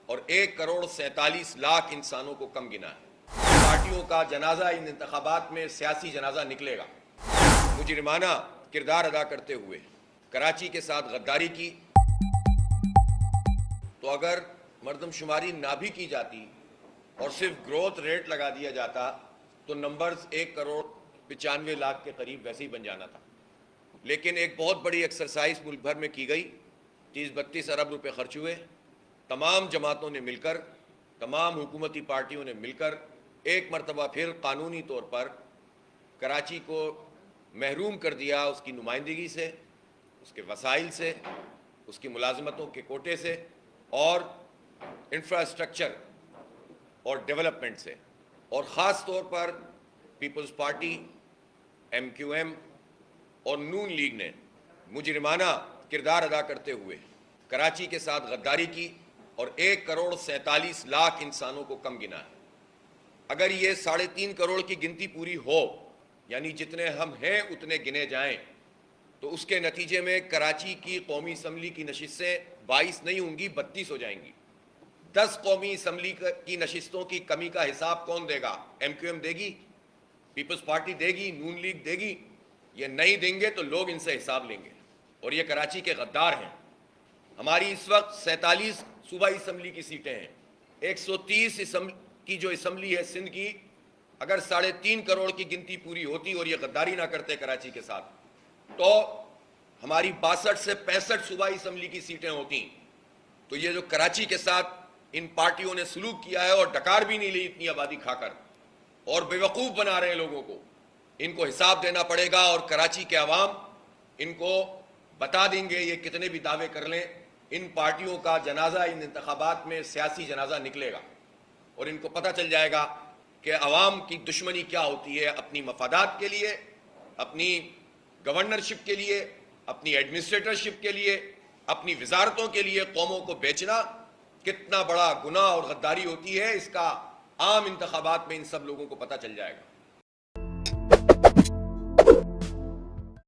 اور 1,47,00,000 انسانوں کو کم گنا ہے۔ پارٹیوں کا جنازہ ان انتخابات میں سیاسی جنازہ نکلے گا۔ مجرمانہ کردار ادا کرتے ہوئے کراچی کے ساتھ غداری کی، تو اگر مردم شماری نہ بھی کی جاتی اور صرف گروتھ ریٹ لگا دیا جاتا تو نمبرز 1,95,00,000 کے قریب ویسے ہی بن جانا تھا۔ لیکن ایک بہت بڑی ایکسرسائز ملک بھر میں کی گئی، 30-32 ارب روپے خرچ ہوئے، تمام جماعتوں نے مل کر، تمام حکومتی پارٹیوں نے مل کر ایک مرتبہ پھر قانونی طور پر کراچی کو محروم کر دیا اس کی نمائندگی سے، اس کے وسائل سے، اس کی ملازمتوں کے کوٹے سے اور انفراسٹرکچر اور ڈیولپمنٹ سے، اور خاص طور پر peoples party, M Q M اور نون لیگ نے مجرمانہ کردار ادا کرتے ہوئے کراچی کے ساتھ غداری کی اور 1,47,00,000 انسانوں کو کم گنا ہے۔ اگر یہ 3.5 کروڑ کی گنتی پوری ہو، یعنی جتنے ہم ہیں اتنے گنے جائیں، تو اس کے نتیجے میں کراچی کی قومی اسمبلی کی نشستیں 22 نہیں ہوں گی، 32 ہو جائیں گی۔ 10 قومی اسمبلی کی نشستوں کی کمی کا حساب کون دے گا؟ ایم کیو ایم دے گی، پیپلز پارٹی دے گی، نون لیگ دے گی؟ یہ نہیں دیں گے تو لوگ ان سے حساب لیں گے، اور یہ کراچی کے غدار ہیں۔ ہماری اس وقت 47 صوبائی اسمبلی کی سیٹیں ہیں، 130 کی جو اسمبلی ہے سندھ کی، اگر 3.5 کروڑ کی گنتی پوری ہوتی اور یہ غداری نہ کرتے کراچی کے ساتھ، تو ہماری 62 سے 65 صوبائی اسمبلی کی سیٹیں ہوتی۔ تو یہ جو کراچی کے ساتھ ان پارٹیوں نے سلوک کیا ہے، اور ڈکار بھی نہیں لی اتنی آبادی کھا کر، اور بیوقوف بنا رہے ہیں لوگوں کو، ان کو حساب دینا پڑے گا، اور کراچی کے عوام ان کو بتا دیں گے۔ یہ کتنے بھی دعوے کر لیں، ان پارٹیوں کا جنازہ ان انتخابات میں سیاسی جنازہ نکلے گا، اور ان کو پتہ چل جائے گا کہ عوام کی دشمنی کیا ہوتی ہے، اپنی مفادات کے لیے، اپنی گورنرشپ کے لیے، اپنی ایڈمنسٹریٹرشپ کے لیے، اپنی وزارتوں کے لیے قوموں کو بیچنا کتنا بڑا گناہ اور غداری ہوتی ہے، اس کا عام انتخابات میں ان سب لوگوں کو پتہ چل جائے گا۔